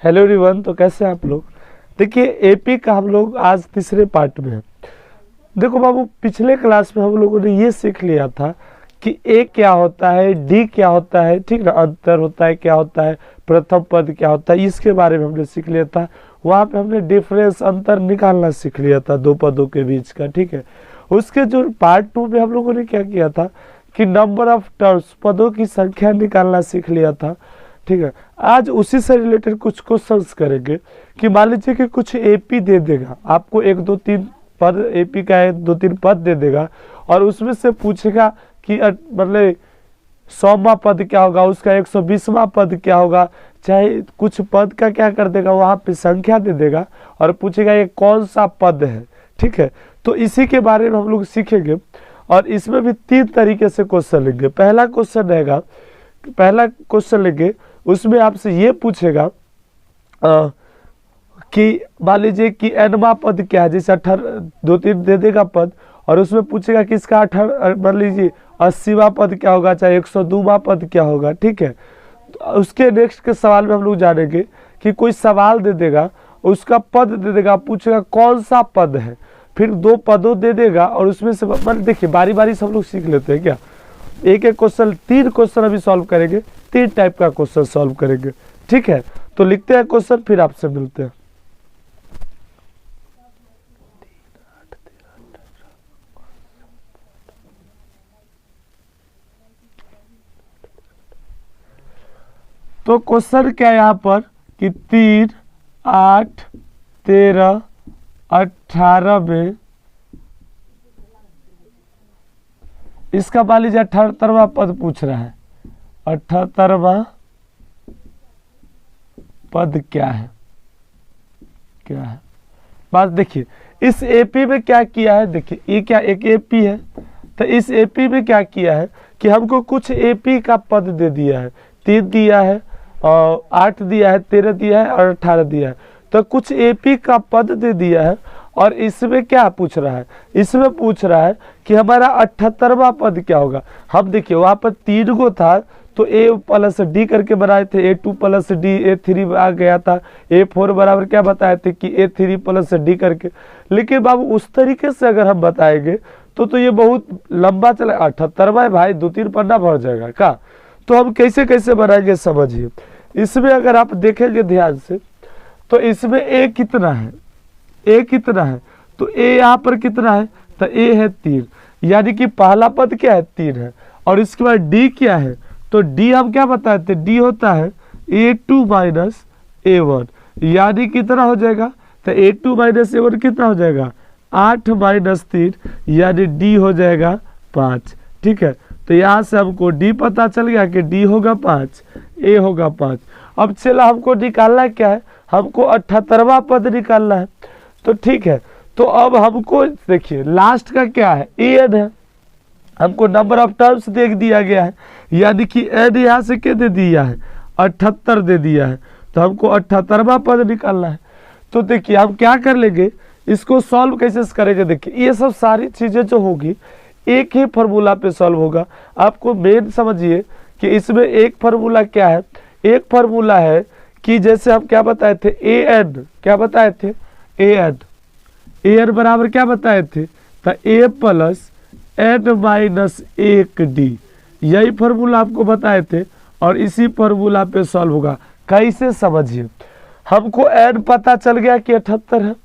Hello everyone. तो कैसे हैं आप लोग। देखिए एपी का हम लोग आज तीसरे पार्ट में हैं। देखो बाबू, पिछले क्लास में हम लोगों ने ये सीख लिया था कि ए क्या होता है, डी क्या होता है, ठीक ना, अंतर होता है क्या होता है, प्रथम पद क्या होता है, इसके बारे में हमने सीख लिया था। वहाँ पे हमने डिफरेंस, अंतर निकालना सीख लिया था दो पदों के बीच का, ठीक है। उसके जो पार्ट 2 में हम लोगों ने क्या किया था कि नंबर ऑफ टर्म्स, पदों की संख्या निकालना सीख लिया था, ठीक है। आज उसी से रिलेटेड कुछ क्वेश्चंस करेंगे कि मान लीजिए कि कुछ एपी दे देगा आपको, 1 2 3 पद एपी का है, 2 3 पद दे देगा और उसमें से पूछेगा कि मतलब 100वां पद क्या होगा, उसका 120वां पद क्या होगा, चाहे कुछ पद का क्या कर देगा, वहाँ पे संख्या दे देगा और पूछेगा ये कौन सा पद है, ठीक है। तो इसी के बारे में हम लोग सीखेंगे और इसमें भी 3 तरीके से क्वेश्चन लेंगे। पहला क्वेश्चन लेंगे, उसमें आपसे ये पूछेगा कि मान लीजिए कि एनवा पद क्या है, जैसे 2 3 दे देगा पद और उसमें पूछेगा कि इसका मान लीजिए 80वां पद क्या होगा, चाहे 102वां पद क्या होगा, ठीक है। तो उसके नेक्स्ट के सवाल में हम लोग जानेंगे कि कोई सवाल दे देगा, उसका पद दे देगा, पूछेगा कौन सा पद है, फिर 2 पदों दे देगा और उसमें से मतलब देखिए बारी बारी से हम लोग सीख लेते हैं क्या, एक एक क्वेश्चन 3 क्वेश्चन अभी सॉल्व करेंगे, 3 टाइप का क्वेश्चन सॉल्व करेंगे, ठीक है। तो लिखते हैं क्वेश्चन, फिर आपसे मिलते हैं। तो क्वेश्चन क्या है यहाँ पर कि 3 8 13 18 में इसका मान लीजिए 78वां पद पूछ रहा है। 78वां पद क्या है, बात देखिए इस एपी में क्या किया है। देखिए ये क्या एक एपी है, तो इस एपी में क्या किया है कि हमको कुछ एपी का पद दे दिया है, 3 दिया है और 8 दिया है, 13 दिया है और 18 दिया है। तो कुछ एपी का पद दे दिया है और इसमें क्या पूछ रहा है, इसमें पूछ रहा है कि हमारा 78वां पद क्या होगा। हम देखिए वहां पर 3 गो था तो ए प्लस डी करके बनाए थे, A2 प्लस डी A3 आ गया था, A4 बराबर क्या बताए थे कि A3 प्लस डी करके। लेकिन बाबू उस तरीके से अगर हम बताएंगे तो ये बहुत लंबा चला, 78वां है भाई, 2-3 पन्ना भर जाएगा का। तो हम कैसे कैसे बनाएंगे समझिए। इसमें अगर आप देखेंगे ध्यान से तो इसमें ए कितना है, तो ए यहाँ पर कितना है, तो ए है 3, यानी कि पहला पद क्या है 3 है। और इसके बाद डी क्या है, तो डी हम क्या बताए थे, डी होता है A2 माइनस A1, यानी कितना हो जाएगा, तो A2 माइनस A1 कितना हो जाएगा 8 माइनस 3, यानी डी हो जाएगा 5, ठीक है। तो यहाँ से हमको डी पता चल गया कि डी होगा 5, ए होगा 5। अब चला हमको निकालना क्या है, हमको 78वां पद निकालना है, तो ठीक है। तो अब हमको देखिए लास्ट का क्या है, एन है, हमको नंबर ऑफ टर्म्स देख दिया गया है, यानी कि एन यहाँ से क्या दे दिया है 78 दे दिया है, तो हमको 78वां पद निकालना है। तो देखिए हम क्या कर लेंगे, इसको सॉल्व कैसे करेंगे। देखिए ये सब सारी चीजें जो होगी एक ही फार्मूला पे सॉल्व होगा। आपको मेन समझिए कि इसमें एक फार्मूला क्या है, एक फार्मूला है कि जैसे हम क्या बताए थे, ए एन क्या बताए थे, ए एन बराबर क्या बताए थे, तो ए प्लस एन माइनस 1 डी, यही फार्मूला आपको बताए थे और इसी फार्मूला पे सॉल्व होगा। कैसे समझिए, हमको एन पता चल गया कि 78 है,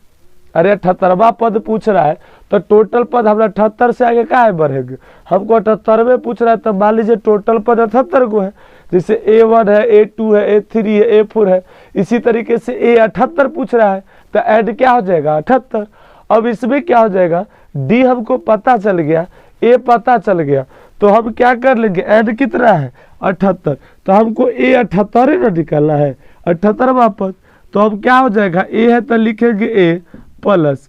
अरे 78वां पद पूछ रहा है तो टोटल पद हमारा 78 से आगे क्या है बढ़ेंगे, हमको 78वें पूछ रहा है, तो मान लीजिए टोटल पद 78 को है, जैसे A1 है, A2 है, A3 है, A4 है, इसी तरीके से ए 78 पूछ रहा है, तो एड क्या हो जाएगा 78। अब इसमें क्या हो जाएगा, डी हमको पता चल गया, ए पता चल गया, तो हम क्या कर लेंगे, एड कितना है 78, तो हमको ए 78 ना निकालना है 78वां पद, तो हम क्या हो जाएगा, ए है तो लिखेंगे ए प्लस,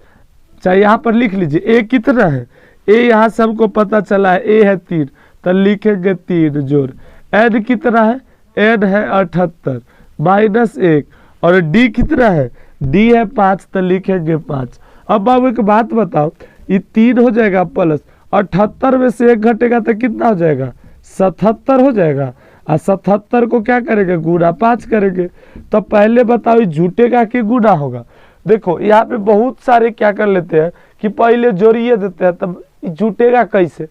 चाहे यहाँ पर लिख लीजिए ए कितना है, ए यहाँ से हमको पता चला है ए है 3, तो लिखेंगे 3 जोड़, एन कितना है, एन है 78 माइनस 1, और डी कितना है, डी है 5, तो लिखेंगे 5। अब बाबू एक बात बताओ, ये 3 हो जाएगा प्लस 78 में से 1 घटेगा तो कितना हो जाएगा 77 हो जाएगा। और 77 को क्या करेंगे, गुना 5 करेंगे। तो पहले बताओ झूठे का कि गुना होगा। देखो यहाँ पे बहुत सारे क्या कर लेते हैं कि पहले जोड़िए देते हैं, तब झूठेगा कैसे,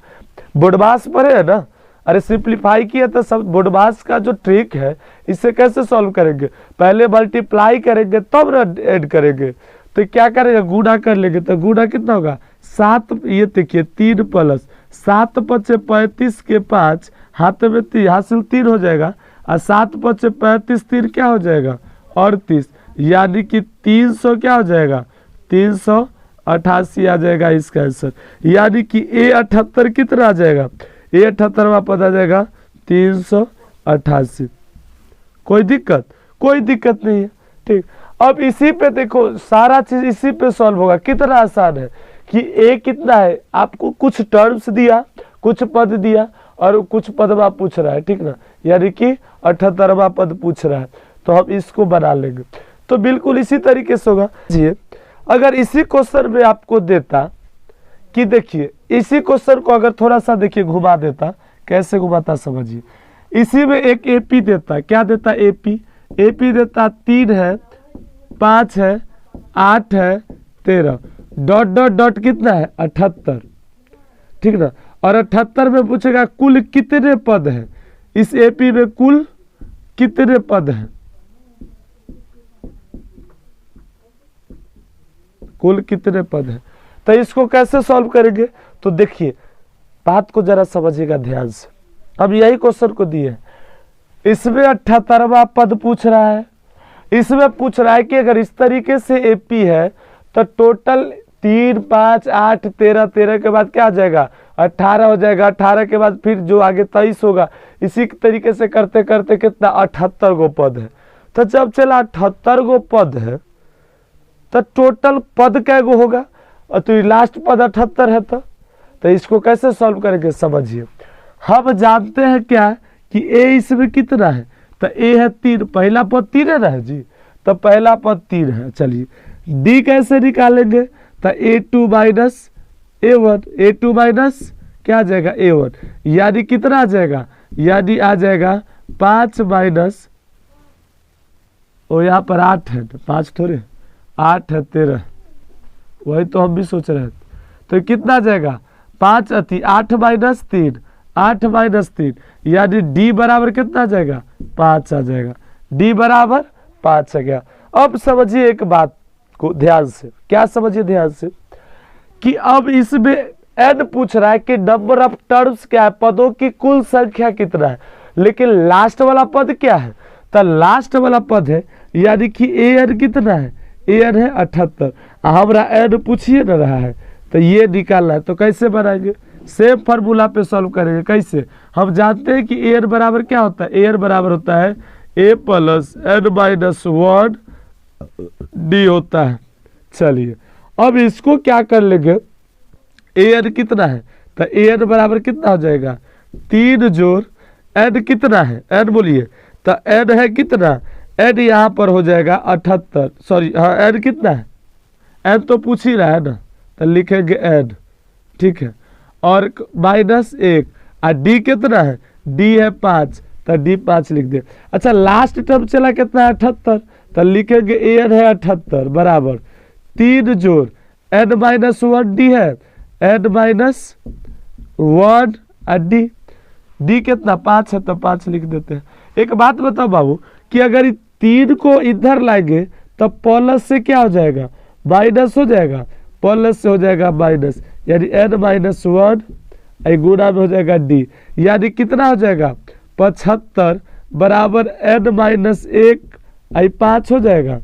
बोडमास पढ़े है ना, अरे सिंप्लीफाई किया तो सब बोडमास का जो ट्रिक है इसे कैसे सॉल्व करेंगे, पहले मल्टीप्लाई करेंगे तब ना ऐड करेंगे। तो क्या करेंगे, गुना कर लेंगे। तो गुना कितना होगा 7, ये देखिए 3 प्लस 7 पचे 35 के 5 हाथ में 3 हासिल 3 हो जाएगा, और 7 पचे 35 3 क्या हो जाएगा 38, यानी कि 300 क्या हो जाएगा 388 आ जाएगा इसका आंसर। यानी कि A78 कितना आ जाएगा, A78वां पद आ जाएगा 388। कोई दिक्कत नहीं है, ठीक। अब इसी पे देखो सारा चीज इसी पे सॉल्व होगा। कितना आसान है कि A कितना है, आपको कुछ टर्म्स दिया, कुछ पद दिया और कुछ पदवा पूछ रहा है, ठीक ना, यानी कि 78वां पद पूछ रहा है, तो हम इसको बना लेंगे। तो बिल्कुल इसी तरीके से होगा जी। अगर इसी क्वेश्चन में आपको देता कि देखिए इसी क्वेश्चन को अगर थोड़ा सा देखिए घुमा देता, कैसे घुमाता समझिए, इसी में एक AP देता, क्या देता AP देता 3 है 5 है 8 है 13 डॉट डॉट डॉट कितना है 78, ठीक ना। और 78 में पूछेगा कुल कितने पद हैं, इस AP में कुल कितने पद हैं, कुल कितने पद हैं। तो इसको कैसे सॉल्व करेंगे, तो देखिए बात को जरा समझिएगा ध्यान से। अब यही क्वेश्चन को दिए, इसमें 78वां पद पूछ रहा है, इसमें पूछ रहा है कि अगर इस तरीके से AP है तो टोटल 3 5 8 13 13 के बाद क्या आ जाएगा 18 हो जाएगा, 18 के बाद फिर जो आगे 23 होगा। इसी तरीके से करते करते कितना 78 गो पद है। तो जब चला 78 गो पद है तो टोटल पद कै गो होगा, और तो लास्ट पद 78 है। तो इसको कैसे सॉल्व करेंगे समझिए। हम जानते हैं क्या कि A इसमें कितना है, तो A है 3, पहला पद 3 है ना जी, तो पहला पद 3 है। चलिए D कैसे निकालेंगे, तो A2 minus A1, A2 minus क्या आ जाएगा A1, यानी कितना आ जाएगा, यानी आ जाएगा 5 माइनस, और यहाँ पर 8 है, 5 थोड़े 8 है 13, वही तो हम भी सोच रहे थे। तो कितना आ जाएगा 5 अति 8 माइनस 3, 8 माइनस 3, यानी D बराबर कितना आ जाएगा 5 आ जाएगा, D बराबर 5 आ गया। अब समझिए एक बात को ध्यान से, क्या समझिए ध्यान से, कि अब इसमें n पूछ रहा है कि नंबर ऑफ टर्म्स क्या है, पदों की कुल संख्या कितना है, लेकिन लास्ट वाला पद क्या है, तो लास्ट वाला पद है, यानी कि an कितना है, an है 78, हमारा n पूछिए न रहा है, तो ये निकालना है। तो कैसे बनाएंगे, सेम फार्मूला पे सॉल्व करेंगे। कैसे, हम जानते हैं कि an बराबर क्या होता है, an बराबर होता है a plus n minus 1 d होता है। चलिए अब इसको क्या कर लेंगे, an कितना है, तो an बराबर कितना हो जाएगा 3 जोड़ n कितना है, n बोलिए, तो n है कितना, n यहाँ पर हो जाएगा 78, सॉरी हाँ n कितना है, n तो पूछ ही रहा है ना, तो लिखेंगे n, ठीक है, और माइनस 1, और d कितना है, d है 5, तो d 5 लिख दे। अच्छा लास्ट टर्म चला कितना है 78, तो लिखेंगे an है 78 बराबर 3 जोड़ n माइनस 1 d है, n माइनस 1 d, d कितना 5 है, तो 5 लिख देते हैं। एक बात बताओ बाबू कि अगर 3 को इधर लाएंगे तो प्लस से क्या हो जाएगा, माइनस हो जाएगा, प्लस से हो जाएगा माइनस, यानी n माइनस 1 गुना में हो जाएगा d, यानी कितना हो जाएगा 75 बराबर n माइनस 1 5 हो जाएगा,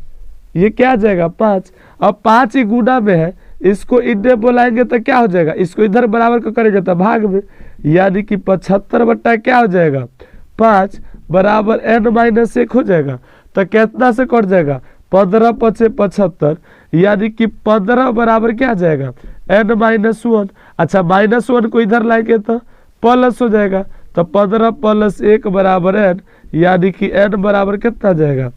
ये क्या आ जाएगा 5। अब 5 ही गुना में है, इसको इधर बोलाएंगे तो क्या हो जाएगा, इसको इधर बराबर को करेंगे तो भाग में, यानी कि 75 बट्टा क्या हो जाएगा 5 बराबर n माइनस 1 हो जाएगा। तो कितना से कट जाएगा 15 पचे 75, यानी कि 15 बराबर क्या आ जाएगा n माइनस 1। अच्छा माइनस 1 को इधर लाएंगे तो प्लस हो जाएगा, तो 15 प्लस 1 बराबर n, यानी कि n बराबर कितना आ जाएगा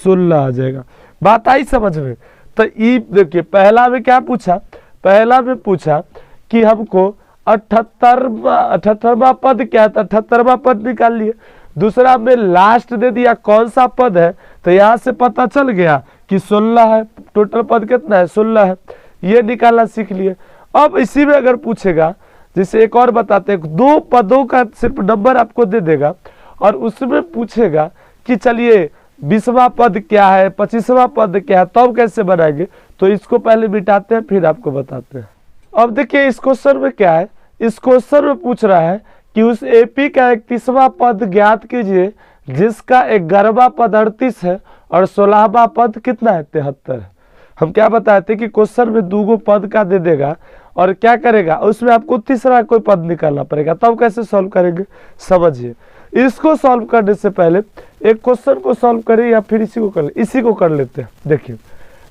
16 आ जाएगा। बात आई समझ में। तो ये देखिए पहला में क्या पूछा, पहला में पूछा कि हमको 78वां पद क्या है, 78वां पद निकाल लिए। दूसरा में लास्ट दे दिया कौन सा पद है, तो यहाँ से पता चल गया कि 16 है, टोटल पद कितना है 16 है, ये निकालना सीख लिए। अब इसी में अगर पूछेगा, जैसे एक और बताते हैं, 2 पदों का सिर्फ नंबर आपको दे देगा और उसमें पूछेगा कि चलिए 20वां पद क्या है, 25वां पद क्या है, तब कैसे बनाएंगे, तो इसको पहले मिटाते हैं फिर आपको बताते हैं। अब देखिए इस क्वेश्चन में क्या है, इस क्वेश्चन में पूछ रहा है कि उस एपी का 31वां पद ज्ञात कीजिए जिसका 11वां पद 38 है और 16वां पद कितना है 73 है। हम क्या बताए थे कि क्वेश्चन में 2 पद का दे देगा और क्या करेगा, उसमें आपको तीसरा कोई पद निकालना पड़ेगा, तब कैसे सॉल्व करेंगे समझिए। इसको सॉल्व करने से पहले एक क्वेश्चन को सॉल्व करें या फिर इसी को कर लेते हैं। देखिए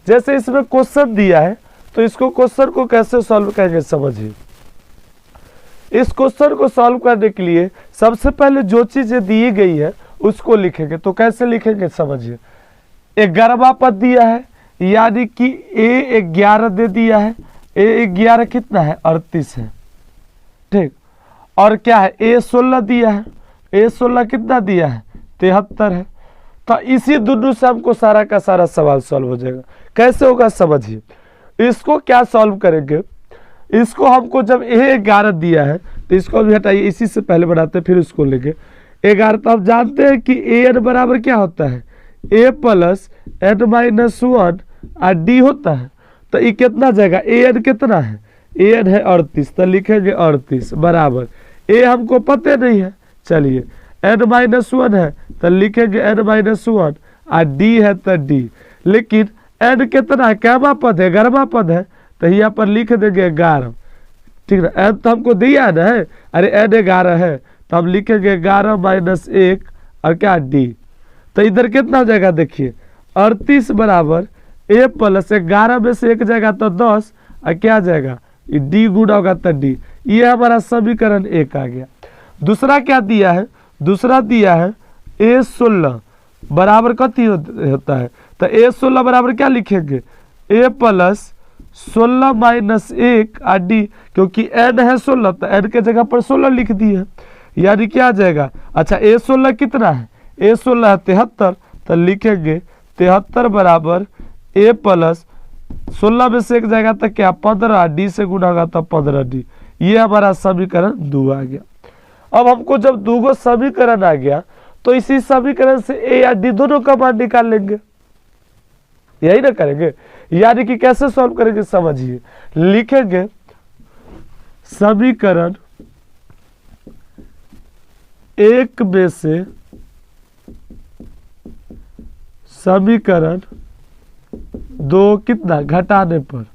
जैसे इसमें क्वेश्चन दिया है तो इसको क्वेश्चन को कैसे सॉल्व करेंगे समझिए। इस क्वेश्चन को सॉल्व करने के लिए सबसे पहले जो चीजें दी गई है उसको लिखेंगे, तो कैसे लिखेंगे समझिए। 11वां पद दिया है यानी कि A11 दे दिया है, A11 कितना है 38 है, ठीक। और क्या है A16 दिया है, A16 कितना दिया है 73 है। तो इसी दोनों से हमको सारा का सारा सवाल सॉल्व हो जाएगा। कैसे होगा समझिए। इसको क्या सॉल्व करेंगे, इसको हमको जब A11 दिया है तो इसको भी हटाइए, इसी से पहले बनाते हैं फिर उसको लेंगे 11। तो आप जानते हैं कि AN बराबर क्या होता है A प्लस N-1 और D होता है। तो ये कितना जाएगा, AN कितना है, AN है 38, तो लिखेंगे 38 बराबर A हमको पता नहीं है, चलिए N-1 है तो लिखेंगे N-1 और D है तो D। लेकिन N कितना है, क्या पद है 11वां पद है, तो यहाँ पर लिख देंगे 11, ठीक है। N तो हमको दिया है ना, अरे N 11 है तो हम लिखेंगे 11 माइनस 1 और क्या D। तो इधर कितना हो जाएगा देखिए 38 बराबर A प्लस 11 में से 1 जाएगा तो 10 और क्या जाएगा D गुना होगा तो D। ये हमारा समीकरण 1 आ गया। दूसरा क्या दिया है, दूसरा दिया है A16 बराबर कथी होता है, तो A16 बराबर क्या लिखेंगे A प्लस 16 माइनस 1 और D, क्योंकि N है 16 तो N के जगह पर 16 लिख दिए, यानी क्या आ जाएगा। अच्छा A16 कितना है, A16 है 73, तो लिखेंगे 73 बराबर A प्लस 16 में से 1 जाएगा तो क्या 15, D से गुना होगा तो 15D। ये हमारा समीकरण 2 आ गया। अब हमको जब 2 समीकरण आ गया तो इसी समीकरण से A या D दोनों का मान निकाल लेंगे, यही ना करेंगे। यानी कि कैसे सॉल्व करेंगे समझिए। लिखेंगे समीकरण 1 में से समीकरण 2 कितना घटाने पर,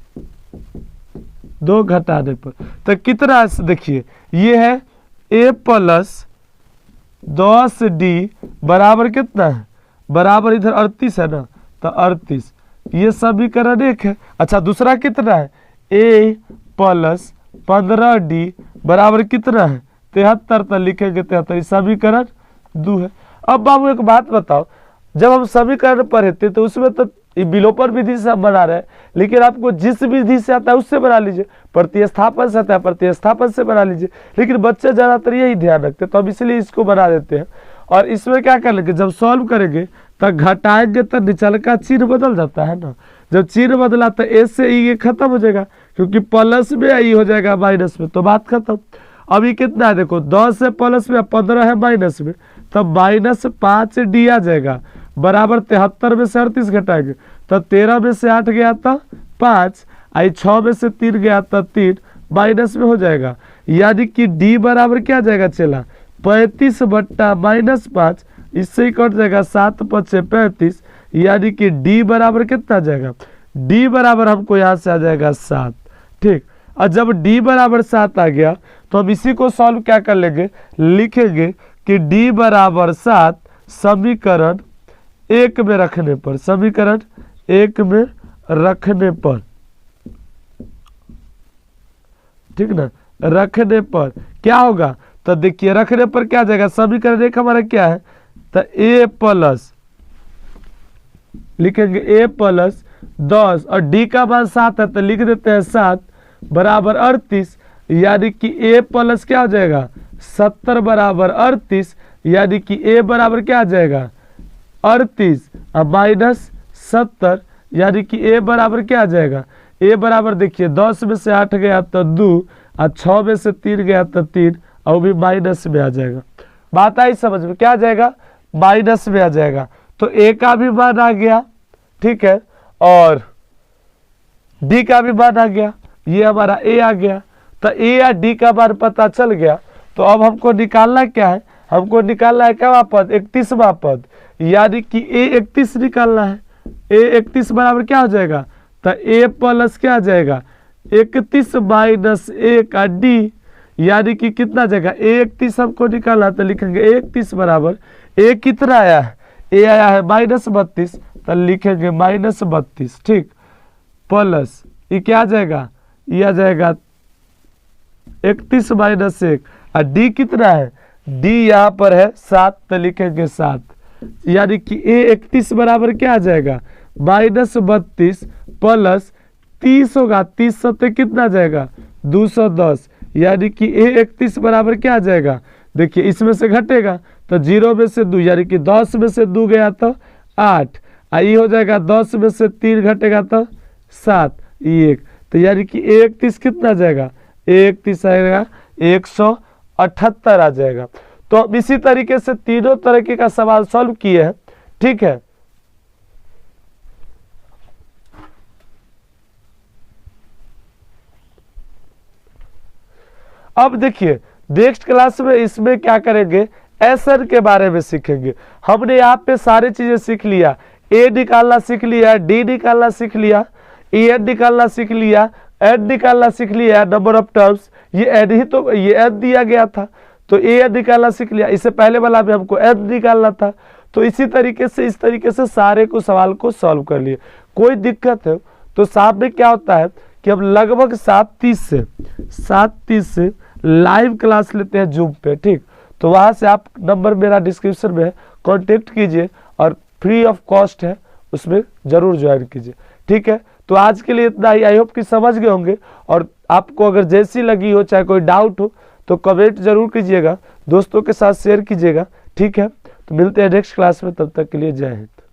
2 घटाने पर तो कितना देखिए, ये है A प्लस 10D बराबर कितना है, बराबर इधर 38 है ना, तो 38, ये समीकरण 1 है। अच्छा दूसरा कितना है A प्लस 15D बराबर कितना है 73, तो लिखेंगे 73, समीकरण 2 है। अब बाबू एक बात बताओ, जब हम समीकरण पढ़े थे तो उसमें तो विलोपन विधि से हम बना रहे हैं, लेकिन आपको जिस विधि से आता है उससे बना लीजिए, प्रतिस्थापन से आता है प्रतिस्थापन से बना लीजिए। लेकिन बच्चे ज़्यादातर यही ध्यान रखते हैं, तो हम इसलिए इसको बना देते हैं। और इसमें क्या कर लेंगे, जब सॉल्व करेंगे तो घटाएंगे तो निचल का चिन्ह बदल जाता है ना, जब चिन्ह बदला तो ए से ये खत्म हो जाएगा, क्योंकि प्लस में आई हो जाएगा माइनस में, तो बात खत्म। अभी कितना है देखो, 10 है प्लस में, 15 है माइनस में, तब -5D आ जाएगा बराबर 73 में से 38 घटाएंगे तो 13 में से 8 गया तो 5, आई 6 में से 3 गया तो 3, माइनस में हो जाएगा। यानी कि D बराबर क्या जाएगा चला 35 बट्टा -5, इससे ही कट जाएगा 7 × 5 = 35, यानी कि D बराबर कितना जाएगा, D बराबर हमको यहाँ से आ जाएगा 7, ठीक। और जब D बराबर 7 आ गया तो हम इसी को सॉल्व क्या कर लेंगे, लिखेंगे कि D बराबर 7 समीकरण 1 में रखने पर, समीकरण 1 में रखने पर, ठीक ना, रखने पर क्या होगा, तो देखिए रखने पर क्या जाएगा, समीकरण 1 हमारा क्या है, तो A प्लस लिखेंगे A प्लस 10 और D का मान 7 है तो लिख देते हैं 7 बराबर 38, यानी कि A प्लस क्या हो जाएगा 70 बराबर 38, यानी कि a बराबर क्या आ जाएगा 38 अब माइनस 70, यानी कि a बराबर क्या आ जाएगा, a बराबर देखिए 10 में से 8 गया तो 2 और 6 में से 3 गया तो 3 और वो भी माइनस में आ जाएगा। बात आई समझ में, क्या आ जाएगा माइनस में आ जाएगा। तो a का भी मान आ गया, ठीक है, और d का भी मान आ गया, ये हमारा a आ गया। तो a या d का मान पता चल गया। तो अब हमको निकालना क्या है, हमको निकालना है क्या पद 31वां पद, यानी कि a 31 निकालना है। a 31 बराबर क्या हो जाएगा, तो a प्लस क्या आ जाएगा 31 माइनस 1 का d, यानी कि कितना आ जाएगा a 31 हमको निकालना, तो लिखेंगे a 31 बराबर a कितना आया है, a आया है -32, तो लिखेंगे -32, ठीक, प्लस ये क्या आ जाएगा, ये आ जाएगा 31 माइनस 1 और d कितना है, d यहाँ पर है 7, तो लिखेंगे 7, यानी कि a 31 बराबर क्या आ जाएगा -32 प्लस 30 होगा, 30 सत्ते कितना आ जाएगा 210, यानी कि a 31 बराबर क्या आ जाएगा, देखिए इसमें से घटेगा तो 0 में से 2, यानी कि 10 में से 2 गया तो 8, ये हो जाएगा 10 में से 3 घटेगा तो 7, 1, तो यानी कि a 31 कितना आ जाएगा, a 31 आएगा 178 आ जाएगा। तो अब इसी तरीके से तीनों तरीके का सवाल सॉल्व किए हैं, ठीक है। अब देखिए नेक्स्ट क्लास में इसमें क्या करेंगे, एसर के बारे में सीखेंगे। हमने यहाँ पे सारी चीजें सीख लिया, ए निकालना सीख लिया, डी निकालना सीख लिया, एन निकालना सीख लिया, एन निकालना सीख लिया, नंबर ऑफ टर्म्स, ये एन ही तो, ये एन दिया गया था तो ए एन निकालना सीख लिया, इससे पहले वाला भी हमको एन निकालना था। तो इसी तरीके से इस तरीके से सारे को सवाल को सॉल्व कर लिए। कोई दिक्कत है तो साथ में क्या होता है कि हम लगभग 7:30 से लाइव क्लास लेते हैं जूम पे, ठीक, तो वहां से आप नंबर मेरा डिस्क्रिप्शन में है, कांटेक्ट कीजिए और फ्री ऑफ कॉस्ट है, उसमें जरूर ज्वाइन कीजिए, ठीक है। तो आज के लिए इतना ही, आई होप कि समझ गए होंगे। और आपको अगर जैसी लगी हो, चाहे कोई डाउट हो तो कमेंट जरूर कीजिएगा, दोस्तों के साथ शेयर कीजिएगा, ठीक है। तो मिलते हैं नेक्स्ट क्लास में, तब तक के लिए जय हिंद।